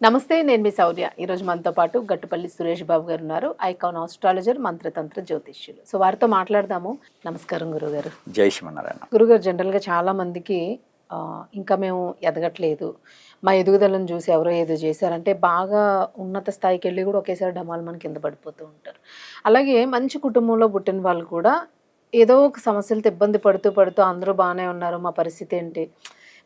నమస్తే, నేను మీ శౌర్య. ఈరోజు మనతో పాటు గట్టుపల్లి సురేష్ బాబు గారు ఉన్నారు. ఐకాన్ ఆస్ట్రాలజర్, మంత్రతంత్ర జ్యోతిష్యులు. సో వారితో మాట్లాడదాము. నమస్కారం గురుగారు. జై శ్రీమన్నారాయణ. గురుగారు, జనరల్గా చాలా మందికి ఇంకా మేము ఎదగట్లేదు, మా ఎదుగుదలను చూసి ఎవరో ఏదో చేశారంటే బాగా ఉన్నత స్థాయికి వెళ్ళి కూడా ఒకేసారి డమాల్ మన కింద పడిపోతూ ఉంటారు. అలాగే మంచి కుటుంబంలో పుట్టిన వాళ్ళు కూడా ఏదో ఒక సమస్యలతో ఇబ్బంది పడుతూ అందరూ బాగానే ఉన్నారు, మా పరిస్థితి ఏంటి,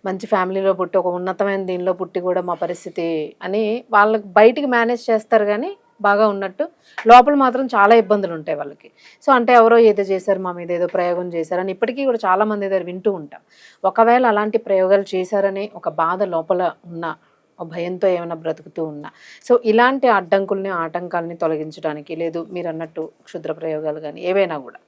మంచి ఫ్యామిలీలో పుట్టి ఒక ఉన్నతమైన దీనిలో పుట్టి కూడా మా పరిస్థితి అని వాళ్ళకి బయటికి మేనేజ్ చేస్తారు, కానీ బాగా ఉన్నట్టు లోపల మాత్రం చాలా ఇబ్బందులు ఉంటాయి వాళ్ళకి. సో అంటే ఎవరో ఏదో చేశారు, మా మీద ఏదో ప్రయోగం చేశారని ఇప్పటికీ కూడా చాలామంది దగ్గర వింటూ ఉంటాం. ఒకవేళ అలాంటి ప్రయోగాలు చేశారని ఒక బాధ లోపల ఉన్న, భయంతో ఏమైనా బ్రతుకుతూ ఉన్నా, సో ఇలాంటి అడ్డంకుల్ని ఆటంకాలని తొలగించడానికి, లేదు మీరు అన్నట్టు క్షుద్ర ప్రయోగాలు కానీ ఏవైనా కూడా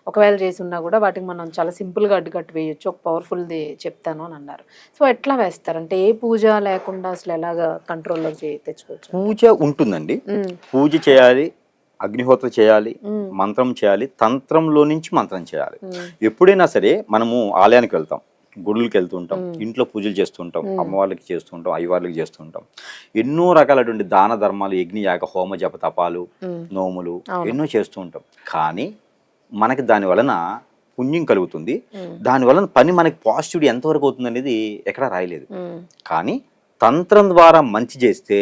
ఒకవేళ చేసి ఉన్నా కూడా వాటికి మనం చాలా సింపుల్గా అడ్డుకట్టు వేయొచ్చు, ఒక పవర్ఫుల్ది చెప్తాను అని అన్నారు. సో ఎట్లా వేస్తారు అంటే ఏ పూజ లేకుండా అసలు ఎలాగా కంట్రోల్లో తెచ్చుకోవచ్చు? పూజ ఉంటుందండి, పూజ చేయాలి, అగ్నిహోత్ర చేయాలి, మంత్రం చేయాలి, తంత్రంలో నుంచి మంత్రం చేయాలి. ఎప్పుడైనా సరే మనము ఆలయానికి వెళ్తాం, గుడులకి వెళ్తూ ఉంటాం, ఇంట్లో పూజలు చేస్తూ ఉంటాం, అమ్మవాళ్ళకి చేస్తూ ఉంటాం, అయ్యవార్లకి చేస్తూ ఉంటాం, ఎన్నో రకాలటువంటి దాన ధర్మాలు, యజ్ఞ యాగ హోమ జప తపాలు, నోములు ఎన్నో చేస్తూ ఉంటాం. కానీ మనకి దాని వలన పుణ్యం కలుగుతుంది, దాని వలన పని మనకి పాజిటివిటీ ఎంతవరకు అవుతుంది అనేది ఎక్కడా రాయలేదు. కానీ తంత్రం ద్వారా మంచి చేస్తే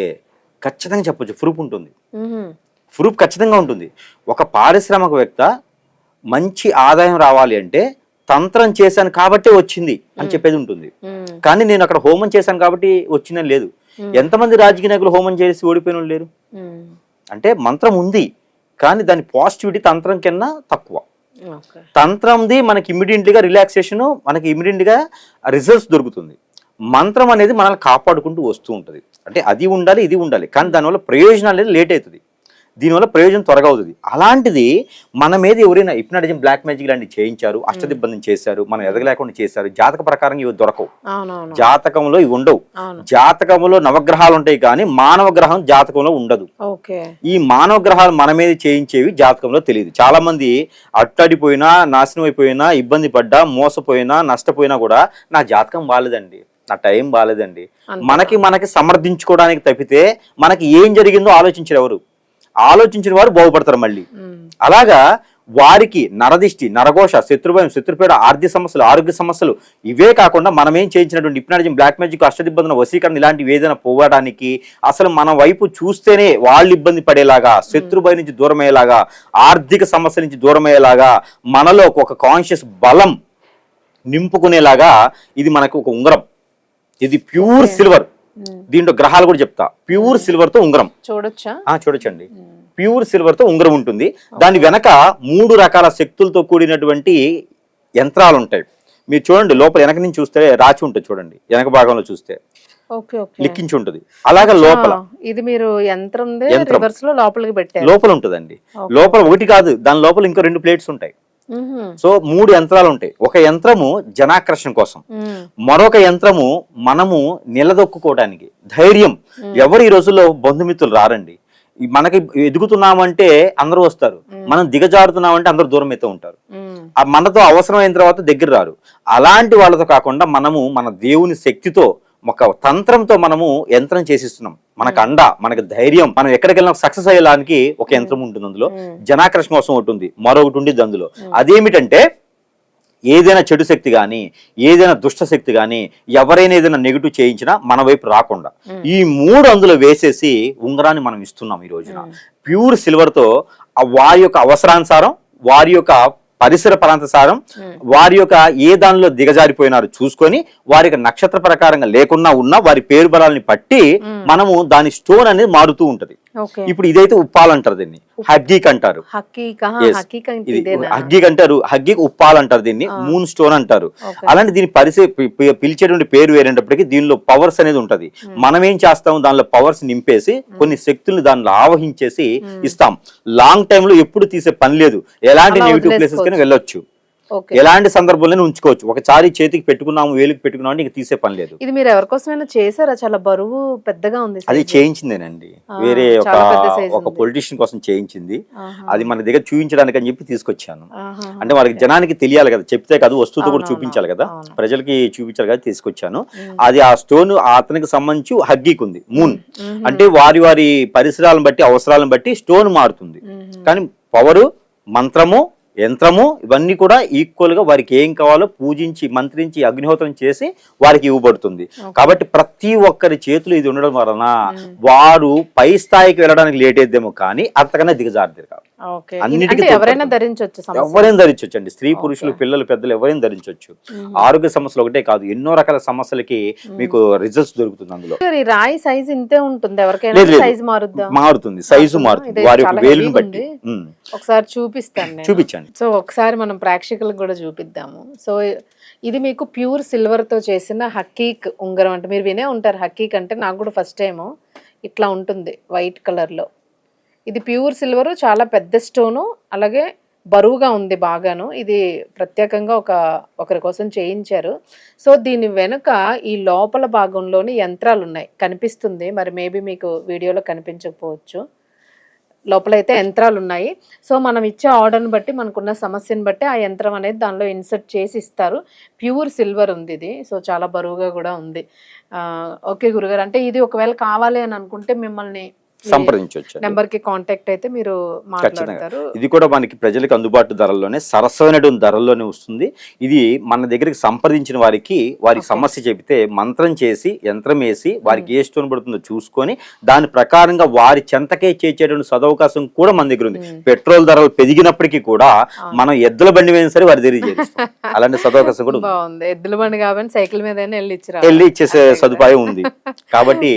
ఖచ్చితంగా చెప్పొచ్చు, ప్రూఫ్ ఉంటుంది, ప్రూఫ్ ఖచ్చితంగా ఉంటుంది. ఒక పారిశ్రామికవేత్త మంచి ఆదాయం రావాలి అంటే తంత్రం చేశాను కాబట్టే వచ్చింది అని చెప్పేది ఉంటుంది. కానీ నేను అక్కడ హోమం చేశాను కాబట్టి వచ్చిందని లేదు. ఎంతమంది రాజకీయ నాయకులు హోమం చేసి ఓడిపోయిన వాళ్ళు లేరు? అంటే మంత్రం ఉంది, కానీ దాని పాజిటివిటీ తంత్రం కన్నా తక్కువ. తంత్రంది మనకి ఇమ్మీడియట్లీగా రిలాక్సేషన్, మనకి ఇమ్మీడియట్గా రిజల్ట్స్ దొరుకుతుంది. మంత్రం అనేది మనల్ని కాపాడుకుంటూ వస్తూ ఉంటుంది. అంటే అది ఉండాలి, ఇది ఉండాలి, కానీ దానివల్ల ప్రయోజనం అనేది లేట్ అవుతుంది, దీనివల్ల ప్రయోజనం త్వరగా అవుతుంది. అలాంటిది మన మీద ఎవరైనా హిప్నాటిజం, బ్లాక్ మ్యాజిక్ లాంటివి చేయించారు, అష్టదిబ్బంది చేశారు, మనం ఎదగలేకుండా చేశారు, జాతక ప్రకారం ఇవి దొరకవు, జాతకంలో ఇవి ఉండవు. జాతకంలో నవగ్రహాలు ఉంటాయి కానీ మానవ గ్రహం జాతకంలో ఉండదు. ఈ మానవ గ్రహాలు మన మీద చేయించేవి జాతకంలో తెలియదు. చాలా మంది అట్టడిపోయినా, నాశనం అయిపోయినా, ఇబ్బంది పడ్డా, మోసపోయినా, నష్టపోయినా కూడా నా జాతకం బాలేదండి, నా టైం బాలేదండి, మనకి సమర్థించుకోవడానికి తప్పితే మనకి ఏం జరిగిందో ఆలోచించారు ఎవరు? ఆలోచించిన వారు బాగుపడతారు మళ్ళీ. అలాగా వారికి నరదిష్టి, నరఘోష, శత్రుభయం, శత్రుపీడ, ఆర్థిక సమస్యలు, ఆరోగ్య సమస్యలు ఇవే కాకుండా మనం ఏం చేయించినటువంటి హిప్నాటిజం, బ్లాక్ మ్యాజిక్, అష్టదిబ్బందన, వశీకరణ ఇలాంటివి ఏదైనా పోవడానికి అసలు మన వైపు చూస్తేనే వాళ్ళు ఇబ్బంది పడేలాగా, శత్రుభయం నుంచి దూరం అయ్యేలాగా, ఆర్థిక సమస్యల నుంచి దూరం అయ్యేలాగా, మనలో ఒక కాన్షియస్ బలం నింపుకునేలాగా ఇది మనకు ఒక ఉంగరం. ఇది ప్యూర్ సిల్వర్. దీంట్లో గ్రహాలు కూడా చెప్తా. ప్యూర్ సిల్వర్ తో ఉంగరం చూడొచ్చండి. ప్యూర్ సిల్వర్ తో ఉంగరం ఉంటుంది. దాని వెనక 3 రకాల శక్తులతో కూడినటువంటి యంత్రాలు ఉంటాయి. మీరు చూడండి, లోపల వెనక నుంచి చూస్తే రాచి ఉంటుంది చూడండి, వెనక భాగంలో చూస్తే లిక్కించి ఉంటుంది. అలాగా లోపల ఇది మీరు యంత్రం లోపల ఉంటుందండి. లోపల ఒకటి కాదు, దాని లోపల ఇంకో 2 ప్లేట్స్ ఉంటాయి. సో 3 యంత్రాలు ఉంటాయి. ఒక యంత్రము జనాకర్షణ కోసం, మరొక యంత్రము మనము నిలదొక్కుకోవడానికి, ధైర్యం. ఎవరు ఈ రోజుల్లో బంధుమిత్రులు రారండి. మనకి ఎదుగుతున్నామంటే అందరూ వస్తారు, మనం దిగజారుతున్నామంటే అందరూ దూరం అయితే ఉంటారు. మనతో అవసరమైన తర్వాత దగ్గర రారు. అలాంటి వాళ్ళతో కాకుండా మనము మన దేవుని శక్తితో, ఒక తంత్రంతో మనము యంత్రం చేసిస్తున్నాం. మనకు అండ, మనకు ధైర్యం, మనం ఎక్కడికి వెళ్ళినా సక్సెస్ అయ్యేలానికి ఒక యంత్రం ఉంటుంది. అందులో జనాకర్షణ కోసం ఉంటుంది, మరొకటి ఉండేది అందులో. అదేమిటంటే ఏదైనా చెడు శక్తి కానీ, ఏదైనా దుష్ట శక్తి కానీ, ఎవరైనా ఏదైనా నెగిటివ్ చేయించినా మన వైపు రాకుండా ఈ 3 అందులో వేసేసి ఉంగరాన్ని మనం ఇస్తున్నాం ఈ రోజున. ప్యూర్ సిల్వర్ తో వారి యొక్క అవసరానుసారం, వారి యొక్క పరిసర ప్రాంతసారం, వారి యొక్క ఏ దానిలో దిగజారిపోయినారు చూసుకొని, వారి యొక్క నక్షత్ర ప్రకారంగా లేకున్నా ఉన్నా వారి పేరు బలాలని పట్టి మనము దాని స్టోన్ అనేది మారుతూ ఉంటది. ఇప్పుడు ఇదైతే ఉప్పాలు అంటారు, దీన్ని హగ్గీక్ అంటారు. హగ్గీక్ అంటారు, హగ్గీక్ ఉప్పాలు అంటారు, దీన్ని మూన్ స్టోన్ అంటారు. అలాంటి దీన్ని పిలిచేటువంటి పేరు వేరేటప్పటికీ దీనిలో పవర్స్ అనేది ఉంటది. మనం ఏం చేస్తాము, దానిలో పవర్స్ నింపేసి కొన్ని శక్తుల్ని దానిలో ఆవహించేసి ఇస్తాం. లాంగ్ టైమ్ లో ఎప్పుడు తీసే పని లేదు, ఎలాంటి నెగిటివ్ ప్లేసెస్ కైనా వెళ్ళొచ్చు. ఓకే. ఎలాంటి సందర్భంలో ఉంచుకోవచ్చు. ఒకసారి చేతికి పెట్టుకున్నాము, వేలుకి పెట్టుకున్నాము అంటే ఇంక తీసే పని లేదు. ఇది మీరు ఎవరికోసమైనా చేశారా? చాలా బరువు పెద్దగా ఉంది అది size. చేయించిందేనండి, ఆ, వేరే చాలా పెద్ద size ఒక ఉంది. పొలిటీషియన్ కోసం చేయించింది. ఆహా. అది మన దగ్గర చూపించడానికి అని చెప్పి తీసుకొచ్చాను. ఆహా. అంటే వాళ్ళకి జనానికి తెలియాలి కదా, చెప్తే కాదు వస్తువుతో కూడా అవునవును, చూపించాలి కదా, అవును. ప్రజలకి చూపించాలి కదా, తీసుకొచ్చాను. అది ఆ స్టోన్ అతనికి సంబంధించి హగ్గీకి ఉంది, మూన్ అంటే వారి వారి పరిసరాలను బట్టి అవసరాలను బట్టి స్టోన్ మారుతుంది. కానీ పవరు, మంత్రము, యంత్రము ఇవన్నీ కూడా ఈక్వల్ గా వారికి ఏం కావాలో పూజించి మంత్రించి అగ్నిహోత్రం చేసి వారికి ఇవ్వబడుతుంది. కాబట్టి ప్రతి ఒక్కరి చేతులు ఇది ఉండడం వలన వారు పై స్థాయికి వెళ్ళడానికి లేట్ అయిద్దేమో కానీ అంతకన్నా దిగజారుతారు కాదు. ఓకే. అన్నిటికీ అంటే ఎవరైనా తోడ్పడుతుంది. ధరించవచ్చు సమస్య. ఎవరైనా ధరించవచ్చు అండి, స్త్రీ పురుషులు పిల్లలు పెద్దలు ఎవరైనా ధరించవచ్చు. ఆరోగ్య సమస్యలు ఒకటే కాదు, ఎన్నో రకాల సమస్యలకి మీకు రిజల్ట్స్ దొరుకుతుంది అందులో. ఈ రాయి సైజ్ ఇంతే ఉంటుంది, ఎవరికైనా లేదు, లేదు. సైజ్ మారుద్దా? మారుతుంది, సైజు మారుతుంది ఇదైతే వారి యొక్క చాలా వేలుని heavy బట్టి. ఉంది. ఒకసారి చూపిస్తాను నేను. చూపించండి. సో ఒకసారి మనం ప్రేక్షకులకు కూడా చూపిద్దాము. సో ఇది మీకు ప్యూర్ సిల్వర్ తో చేసిన హక్కీక్ ఉంగరం. అంటే మీరు వినే ఉంటారు హక్కీక్ అంటే, నాకు కూడా ఫస్ట్ టైం ఇట్లా ఉంటుంది వైట్ కలర్ లో. ఇది ప్యూర్ సిల్వర్, చాలా పెద్ద స్టోను, అలాగే బరువుగా ఉంది బాగాను. ఇది ప్రత్యేకంగా ఒకరి కోసం చేయించారు. సో దీని వెనుక ఈ లోపల భాగంలోని యంత్రాలు ఉన్నాయి, కనిపిస్తుంది. మరి మేబీ మీకు వీడియోలో కనిపించకపోవచ్చు. లోపలైతే యంత్రాలు ఉన్నాయి. సో మనం ఇచ్చే ఆర్డర్ని బట్టి, మనకున్న సమస్యను బట్టి ఆ యంత్రం అనేది దానిలో ఇన్సర్ట్ చేసి ఇస్తారు. ప్యూర్ సిల్వర్ ఉంది ఇది. సో చాలా బరువుగా కూడా ఉంది. ఓకే గురుగారు, అంటే ఇది ఒకవేళ కావాలి అని అనుకుంటే మిమ్మల్ని సంప్రదించవచ్చు. నెంబర్ కి కాంటాక్ట్ అయితే మీరు మాట్లాడతారు. ఇది కూడా మనకి ప్రజలకు అందుబాటు ధరల్లోనే, సరసమైనటువంటి ధరల్లోనే వస్తుంది. ఇది మన దగ్గరికి సంప్రదించిన వారికి వారికి సమస్య చెబితే మంత్రం చేసి యంత్రం వేసి వారికి ఏ స్టోన్ పడుతుందో చూసుకొని దాని ప్రకారంగా వారి చెంతకే చేర్చేటువంటి సదవకాశం కూడా మన దగ్గర ఉంది. పెట్రోల్ ధరలు పెరిగినప్పటికీ కూడా మనం ఎద్దుల బండి మీద సరే వారి దగ్గర చేస్తాం. అలాంటి సదవకాశం కూడా బాగుంది. ఎద్దుల బండి కాబట్టి సైకిల్ మీద వెళ్ళి ఇచ్చేసే సదుపాయం ఉంది. కాబట్టి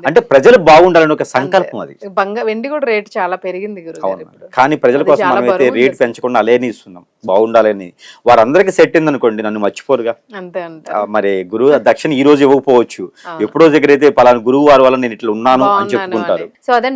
అంటే ప్రజలు బాగుండాలని ఒక సంకల్పం అది. వెండి కూడా రేట్ చాలా పెరిగింది గురుగారు ఇప్పుడు. కానీ ప్రజల కోసం మనం అయితే రేట్ పెంచకుండా అలానే ఇస్తున్నాం, బాగుండాలని. వారందరికీ సెట్ అయింది అనుకోండి, నన్ను మర్చిపోరుగా. అంతే అంతే. మరి గురువు దక్షిణ ఈ రోజు ఇవ్వకపోవచ్చు, ఎప్పుడో దగ్గర అయితే పలానా గురువు వారి వల్ల నేను ఇట్లా ఉన్నాను అని చెప్పుకుంటారు. సో అదండి